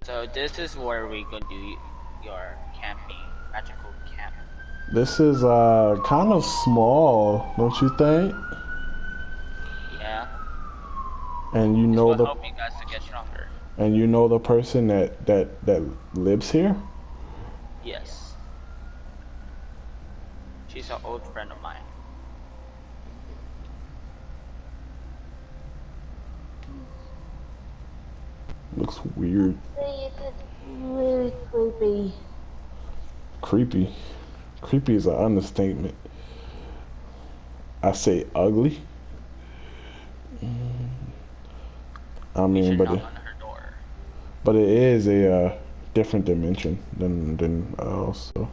So this is where we gonna do your camping, magical camp. This is kind of small, don't you think? Yeah, And you this know will the help you guys to get stronger. person that lives here? Yes, she's an old friend of mine. Looks weird. It's really creepy. Creepy. Creepy is an understatement. I say ugly. I You mean, should knock on her door. but it is a different dimension than also.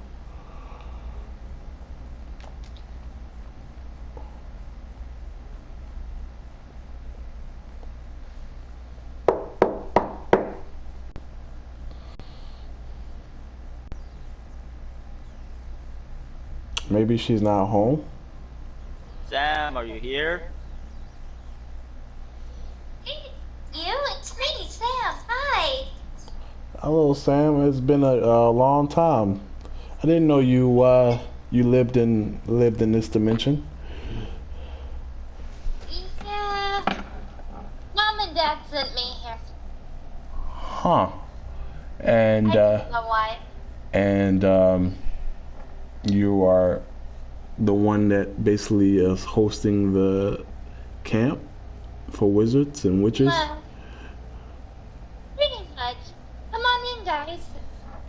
Maybe she's not home. Sam, are you here? Hey, it's me, Sam. Hi. Hello, Sam. It's been a long time. I didn't know you lived in this dimension. Yeah. Mom and Dad sent me here. Huh. I And don't know why. you are the one that basically is hosting the camp for wizards and witches. Well, pretty much. Come on in, guys.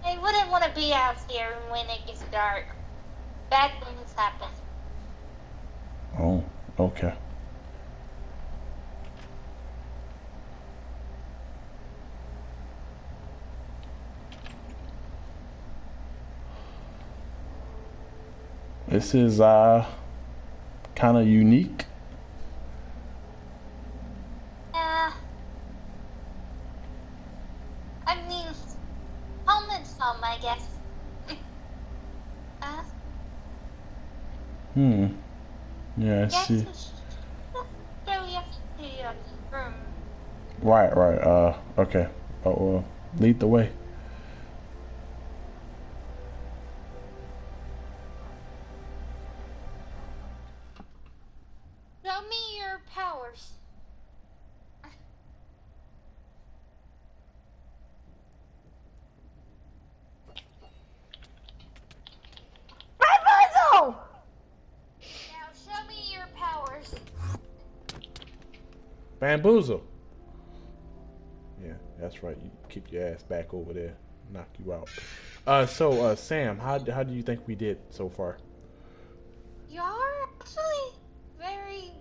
I wouldn't want to be out here when it gets dark. Bad things happen. Oh, okay. This is kind of unique. Yeah. I mean, home and home, I guess. uh, Hmm. Yeah, I yes, see. show you to your room. Right. Okay. Oh, well, lead the way. Show me your powers. Rapunzel! Now show me your powers. Bamboozle. Yeah, that's right. You keep your ass back over there. Knock you out. So Sam, how do you think we did so far? You're actually very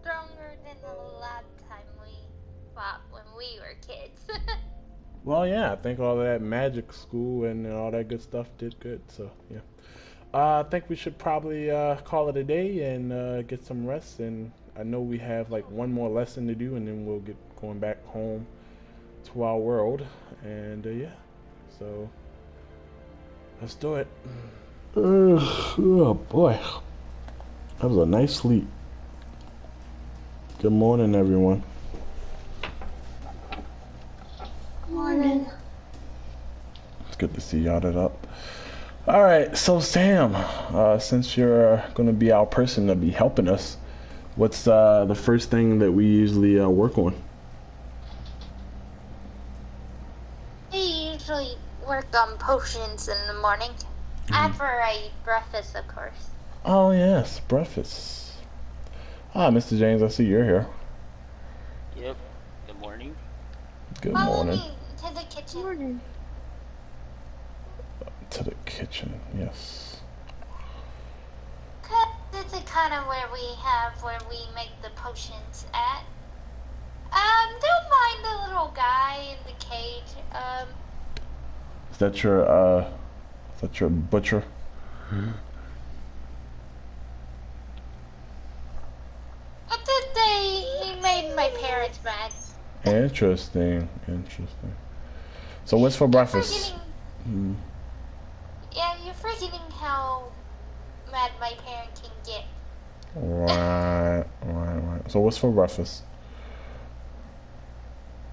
stronger than the last time we fought when we were kids. Well, yeah, I think all of that magic school and all that good stuff did good. So yeah, I think we should probably call it a day and get some rest. And I know we have like one more lesson to do, and then we'll get going back home to our world. And yeah, so let's do it. Oh boy, that was a nice sleep. Good morning, everyone. Morning. It's good to see y'all up. All right, so Sam, since you're gonna be our person to be helping us, what's the first thing that we usually work on? We usually work on potions in the morning. After I eat breakfast, of course. Oh yes, breakfast. Ah, Mr. James, I see you're here. Yep. Good morning. Good Follow morning. me to the kitchen. Morning. To the kitchen, yes. It's the kind of where we make the potions at. Don't mind the little guy in the cage. Is that your butcher? But this day he made my parents mad. Interesting. So what's for breakfast? Forgetting, yeah, you're forgetting how mad my parent can get. Right. So what's for breakfast?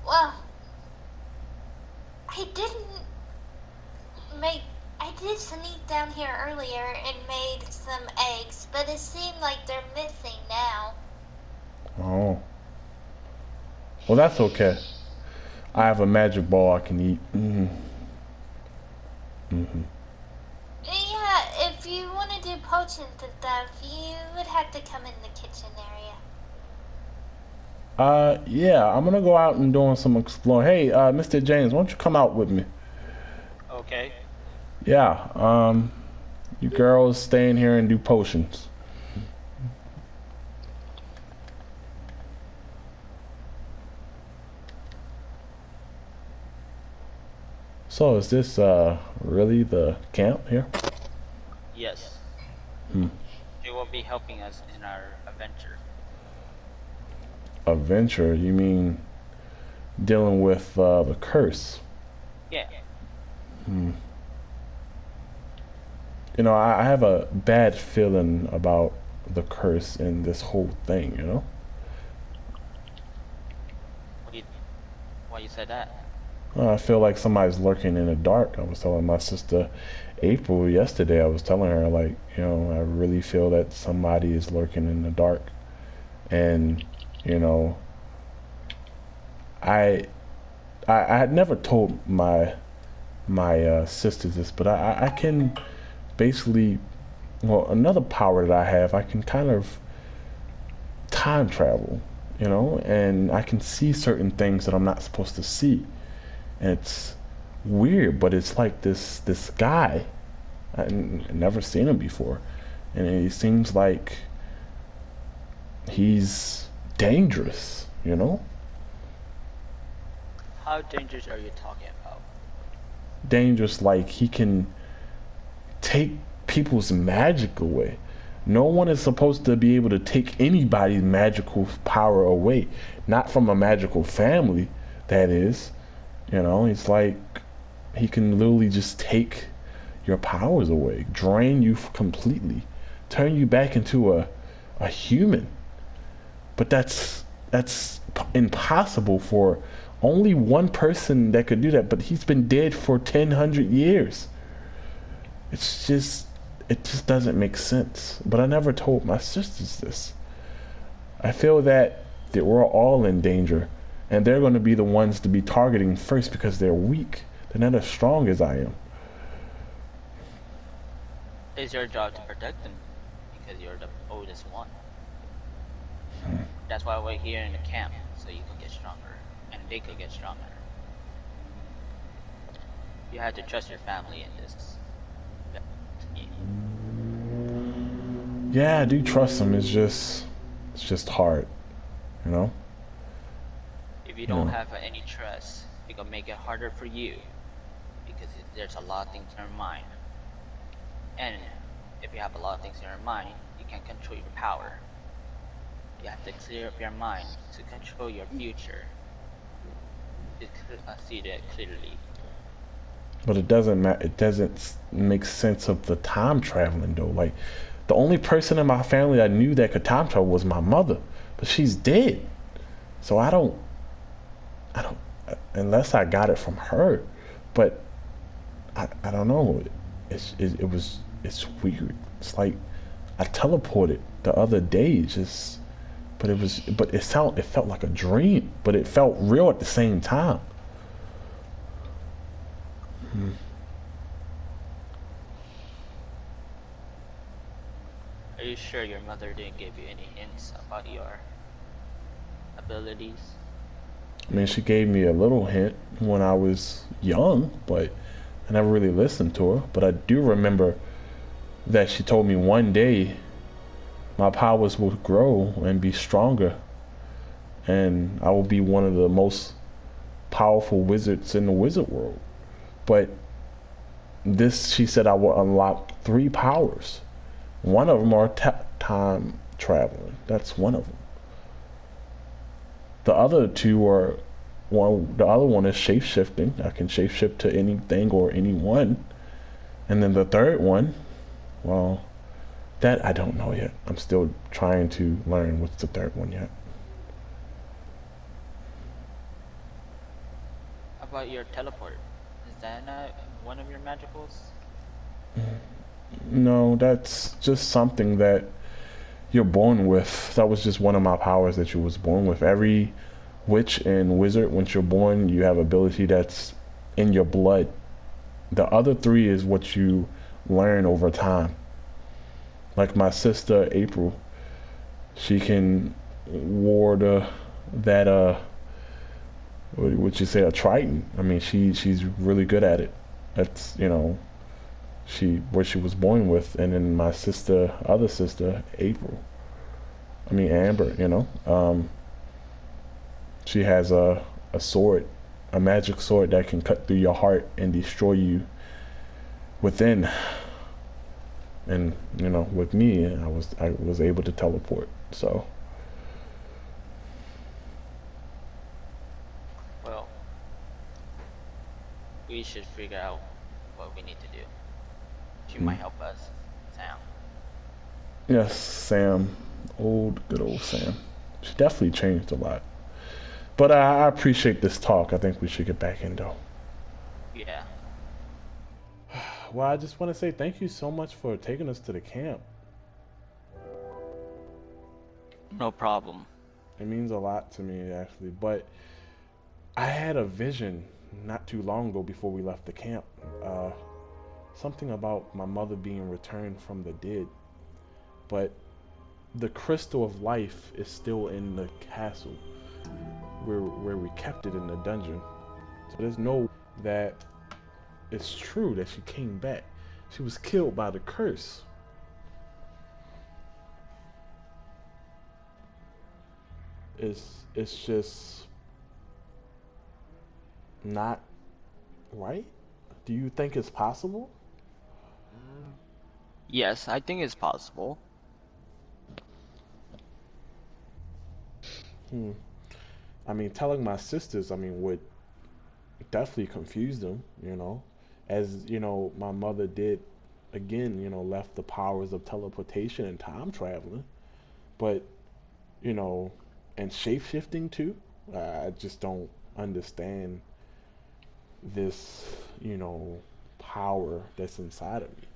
Well, I Well, that's okay. I have a magic ball I can eat. Yeah, if you want to do potions and stuff, you would have to come in the kitchen area. Yeah, I'm gonna go out and doing some exploring. Hey, Mr. James, why don't you come out with me? Okay. Yeah, you girls stay in here and do potions. So is this really the camp here? Yes. Hmm. They will be helping us in our adventure. Adventure? You mean dealing with the curse? Yeah. Hmm. You know, I have a bad feeling about the curse and this whole thing, you know? Why you said that? I feel like somebody's lurking in the dark. I was telling my sister April yesterday, I was telling her, like, you know, I really feel that somebody is lurking in the dark. And, you know, I had never told my sisters this, but I can basically, well, another power that I have, I can kind of time travel, you know, and I can see certain things that I'm not supposed to see. And it's weird, but it's like this guy. I've never seen him before, and he seems like he's dangerous, you know? How dangerous are you talking about? Dangerous like he can take people's magic away. No one is supposed to be able to take anybody's magical power away. Not from a magical family, that is. You know, it's like he can literally just take your powers away, drain you completely, turn you back into a human. But that's impossible for only one person that could do that. But he's been dead for 1,000 years. It just doesn't make sense. But I never told my sisters this. I feel that we're all in danger. And they're going to be the ones to be targeting first because they're weak. They're not as strong as I am. It's your job to protect them because you're the oldest one. That's why we're here in the camp, so you can get stronger and they could get stronger. You have to trust your family in this. Yeah, I do trust them. It's just hard, you know? If you don't have any trust, it will make it harder for you because there's a lot of things in your mind. And if you have a lot of things in your mind, you can control your power. You have to clear up your mind to control your future. To see that clearly. But it doesn't it doesn't make sense of the time traveling though. Like the only person in my family I knew that could time travel was my mother, but she's dead. So I don't unless I got it from her, but I don't know. It's weird. It's like I teleported the other day, but it felt like a dream, but it felt real at the same time. Are you sure your mother didn't give you any hints about your abilities? I mean, she gave me a little hint when I was young, but I never really listened to her. But I do remember that she told me one day my powers will grow and be stronger, and I will be one of the most powerful wizards in the wizard world. But she said I will unlock 3 powers. One of them are time traveling. That's one of them. The other 2 are the other one is shape-shifting. I can shape-shift to anything or anyone. And then the third one, well, that I don't know yet. I'm still trying to learn what's the third one yet. How about your teleport? Is that not one of your magicals? No, that's just something that you're born with. That was just one of my powers that you was born with. Every witch and wizard. Once you're born, you have ability that's in your blood. The other three is what you learn over time. Like my sister April, she can ward that what would you say, a Triton. I mean, she's really good at it. That's, what she was born with. And then my sister, other sister, April. I mean Amber. She has a sword, a magic sword that can cut through your heart and destroy you within. And with me, I was able to teleport. So Well, we should figure out what we need to do. She might help us, Sam. yes, Sam, good old Sam. She definitely changed a lot. But I appreciate this talk. I think we should get back in though. Yeah. Well, I just want to say thank you so much for taking us to the camp. No problem. It means a lot to me, actually. But I had a vision not too long ago before we left the camp. Something about my mother being returned from the dead. But the crystal of life is still in the castle where we kept it in the dungeon. So there's no that it's true that she came back. She was killed by the curse. It's just not right. Do you think it's possible? Yes, I think it's possible. I mean, telling my sisters, would definitely confuse them, as, my mother did, again, left the powers of teleportation and time traveling, but, and shape-shifting too. I just don't understand this, power that's inside of me.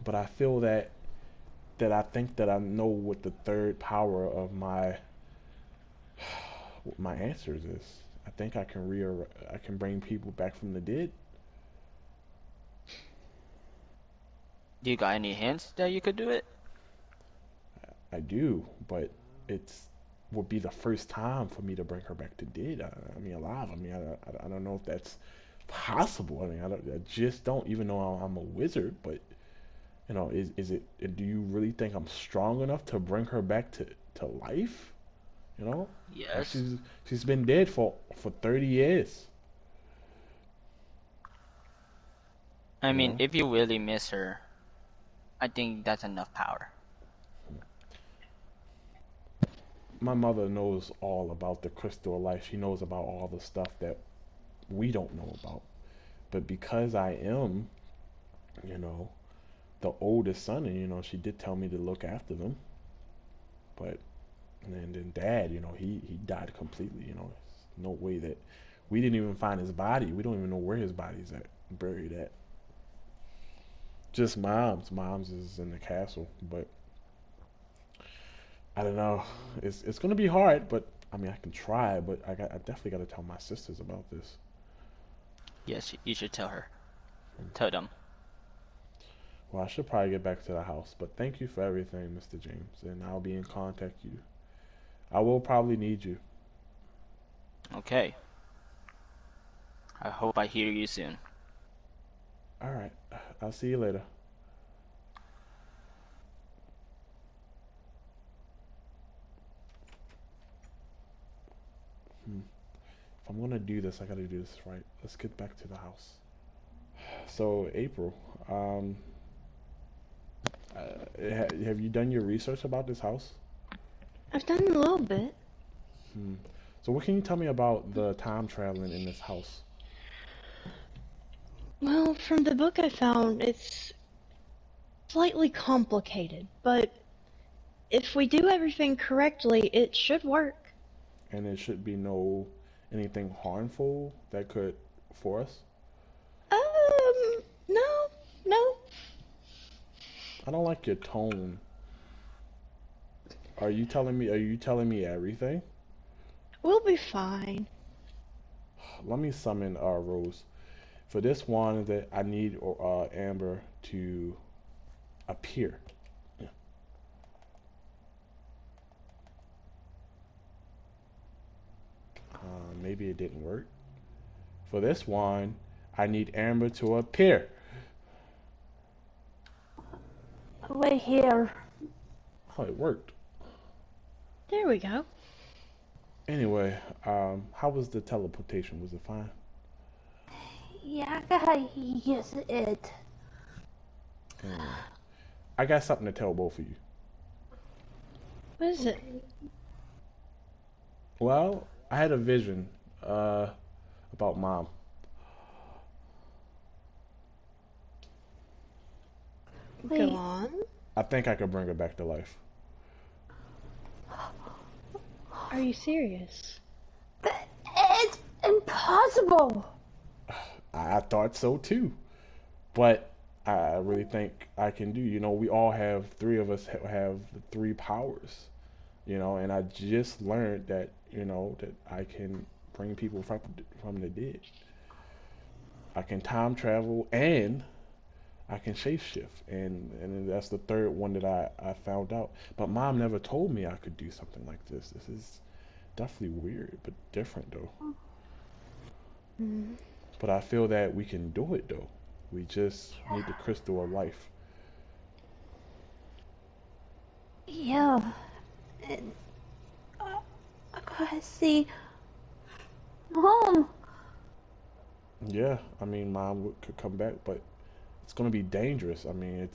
But I feel that I think that I know what the third power of my answers is. I think I can bring people back from the dead. Do you got any hints that you could do it? I do, but it's would be the first time for me to bring her back to dead. Alive. I don't know if that's possible. I just don't, even though I'm a wizard, but is it? Do you really think I'm strong enough to bring her back to life? Like Yes. she's been dead for 30 years. I You mean, know, if you really miss her, I think that's enough power. my mother knows all about the crystal of life. She knows about all the stuff that we don't know about. But because I am, you know, the oldest son, and she did tell me to look after them. But and then dad, he died completely. There's no way that we didn't even find his body. We don't even know where his body's at, buried at. Just mom's is in the castle, but I don't know. It's gonna be hard, but I can try. But I definitely got to tell my sisters about this. Yes, you should tell her. Tell them. Well, I should probably get back to the house, but thank you for everything, Mr. James, and I'll be in contact with you. I will probably need you. Okay. I hope I hear you soon. All right. I'll see you later. If I'm gonna do this, I gotta do this right. Let's get back to the house. So, April, have you done your research about this house? I've done a little bit. So, what can you tell me about the time traveling in this house? Well, from the book I found, it's slightly complicated, but if we do everything correctly, it should work. And there should be no anything harmful that could for us? No. I don't like your tone Are you telling me? Are you telling me everything? We'll be fine. Let me summon Rose. For this one, that I need Amber to appear. Yeah. Maybe it didn't work. For this one, I need Amber to appear. Right here. Oh, it worked. There we go. Anyway, how was the teleportation? Was it fine? Yeah, I gotta use it. I got something to tell both of you. What is it? Well, I had a vision about Mom. Wait. Go on. I think I could bring her back to life. Are you serious? It's impossible. I thought so too, but I really think I can do. You know, we all have, three of us have the three powers. You know, and I just learned that, you know, that I can bring people from the dead. I can time travel and I can shapeshift, and that's the third one that I found out. But Mom never told me I could do something like this. This is definitely weird, but different though. Mm. But I feel that we can do it though. We just need the crystal of life. Yeah. And I gotta see Mom. Yeah, I mean, Mom could come back, but it's gonna be dangerous. I mean,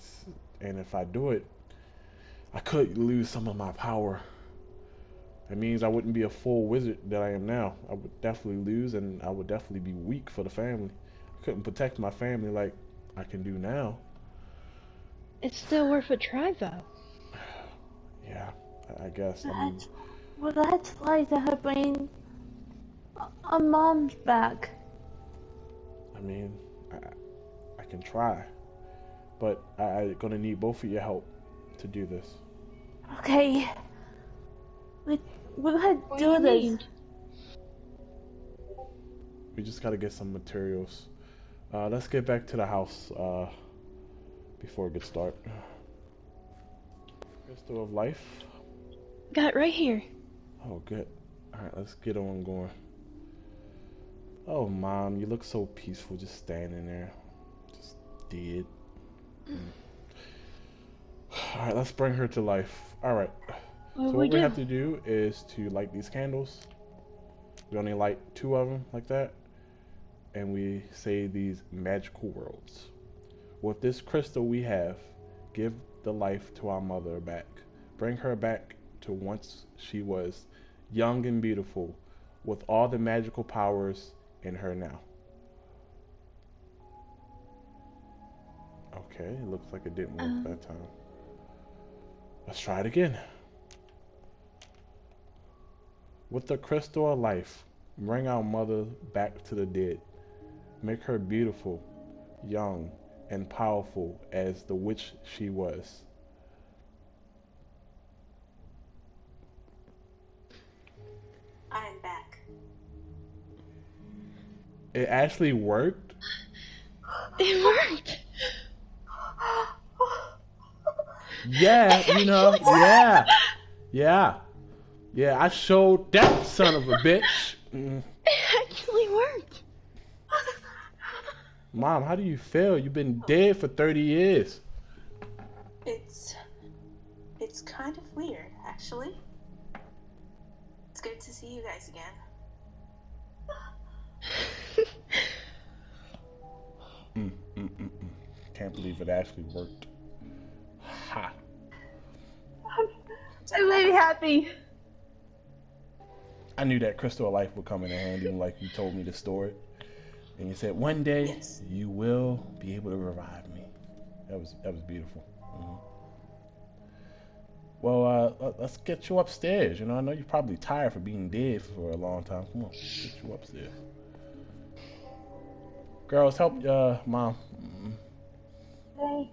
and if I do it, I could lose some of my power. That means I wouldn't be a full wizard that I am now. I would definitely lose, and I would definitely be weak for the family. I couldn't protect my family like I can do now. It's still worth a try, though. Yeah, I guess. I mean, That's why they're bringing a Mom's back. I can try, but I'm gonna need both of your help to do this. Okay. We're gonna What do you this. need? We just gotta get some materials. Let's get back to the house before it gets dark. Crystal of life. Got it right here. Oh, good. All right, let's get on going. Oh, Mom, you look so peaceful just standing there. Just dead. All right, let's bring her to life. All right. What So we what we do? have to do is to light these candles. We only light 2 of them like that. And we say these magical words. With this crystal we have, give the life to our mother back. Bring her back to once she was young and beautiful, with all the magical powers in her now. Okay, it looks like it didn't work that time. Let's try it again. With the crystal of life, bring our mother back to the dead. Make her beautiful, young, and powerful as the witch she was. I am back. It actually worked. It worked. Yeah, you know, yeah. I showed that son of a bitch. It actually worked. Mom, how do you feel? You've been dead for 30 years. It's kind of weird, actually. It's good to see you guys again. Can't believe it actually worked. Ha. I'm really happy. I knew that crystal of life would come in handy, like you told me to store it. And you said one day Yes. you will be able to revive me. That was beautiful. Well, let's get you upstairs. You know, I know you're probably tired for being dead for a long time. Come on, get you upstairs. Girls, help Mom. Okay.